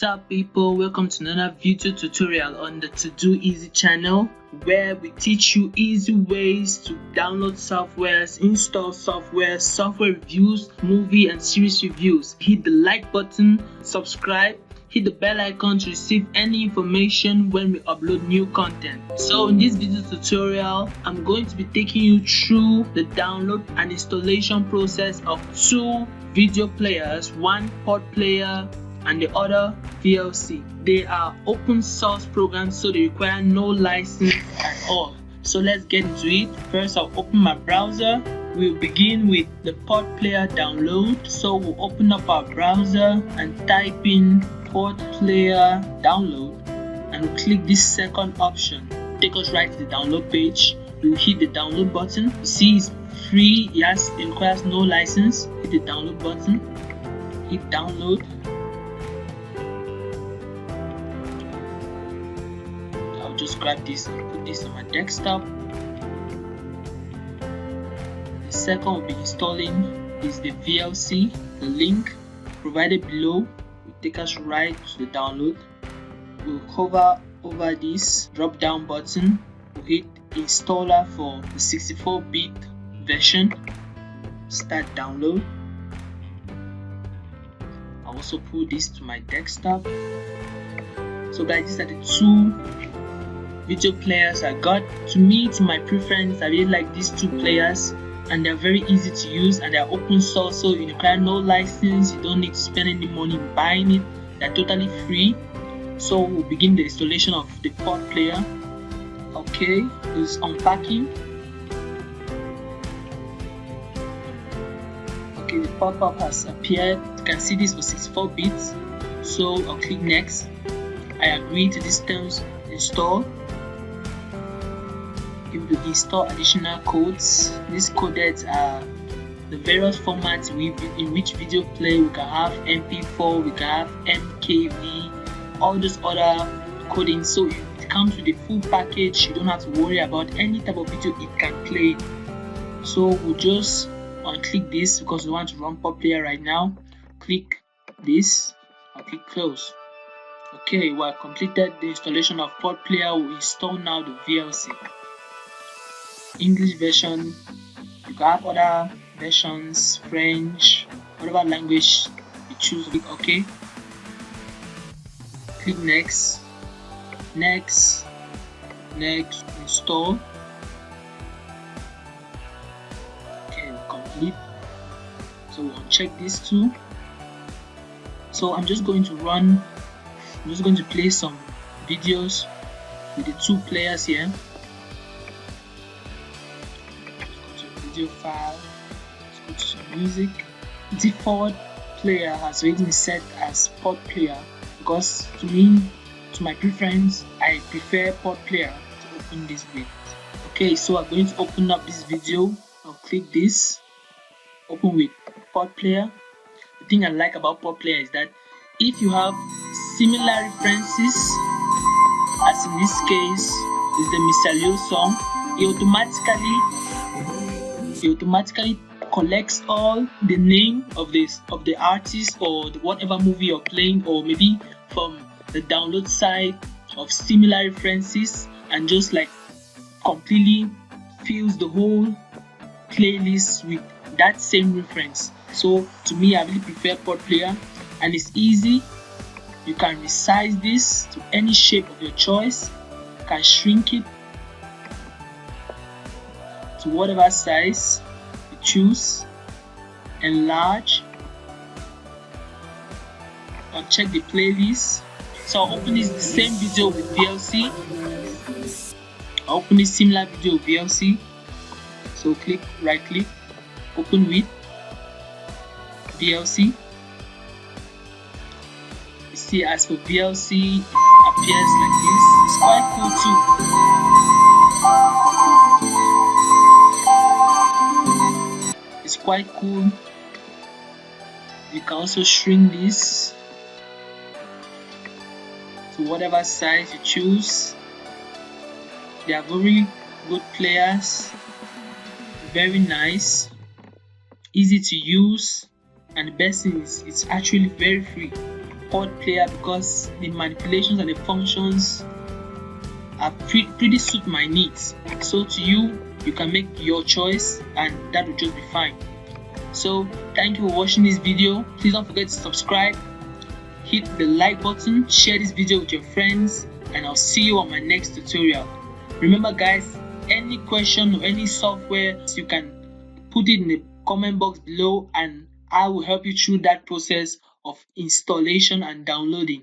Sup people, welcome to another video tutorial on the To Do Easy channel, where we teach you easy ways to download softwares, install software, software reviews, movie and series reviews. Hit the like button, subscribe, hit the bell icon to receive any information when we upload new content. So in this video tutorial, I'm going to be taking you through the download and installation process of two video players, one PotPlayer and the other VLC. They are open source programs, so they require no license at all. So let's get into it. First, I'll open my browser. We'll begin with the PotPlayer download. So we'll open up our browser and type in PotPlayer download, and we'll click this second option. Take us right to the download page. We'll hit the download button. You see it's free. Yes, it requires no license. Hit the download button. Hit download. I'll just grab this and put this on my desktop. The second we'll be installing is the VLC. The link provided below will take us right to the download. We'll hover over this drop down button. We'll hit installer for the 64-bit version. Start download. I'll also put this to my desktop. So guys, these are the two video players I got. To my preference, I really like these two players, and they're very easy to use, and they're open source, so you require no license. You don't need to spend any money buying it. They're totally free. So we'll begin the installation of the PotPlayer. Okay, it's unpacking. Okay, the pop-up has appeared. You can see this for 64 bits. So I'll click next. I agree to these terms. Install. If you install additional codes, these codecs are the various formats in which video play. We can have MP4, we can have MKV, all those other coding. So it comes with a full package. You don't have to worry about any type of video it can play. So we'll just unclick this because we want to run PotPlayer right now. Click this. I'll click close. Okay, we have completed the installation of PotPlayer. We'll install now the VLC. English version. You can have other versions, French, whatever language you choose. Click OK. Click next. Next. Install. Okay, complete. So we'll uncheck these two. So I'm just going to play some videos with the two players here. Video file. Let's go to some music. Default player has already been set as PotPlayer because to my preference, I prefer PotPlayer to open this with. Okay, so I'm going to open up this video. I'll click this. Open with PotPlayer. The thing I like about PotPlayer is that if you have similar references, as in this case is the Misalio song, it automatically collects all the name of the artist or whatever movie you're playing, or maybe from the download side of similar references, and just like completely fills the whole playlist with that same reference. So to me, I really prefer PotPlayer, and it's easy. You can resize this to any shape of your choice. You can shrink it to whatever size you choose, enlarge, or check the playlist. So I'll open this same video with VLC. I'll open this similar video with VLC. So right click, open with VLC. You see, as for VLC, it appears like this. It's quite cool too. It's quite cool. You can also shrink this to whatever size you choose. They are very good players, very nice, easy to use, and the best thing is it's actually very free. PotPlayer because the manipulations and the functions are pretty suit my needs. So to you, you can make your choice and that will just be fine. So thank you for watching this video. Please don't forget to subscribe, hit the like button, share this video with your friends, and I'll see you on my next tutorial. Remember guys, any question or any software, you can put it in the comment box below and I will help you through that process of installation and downloading.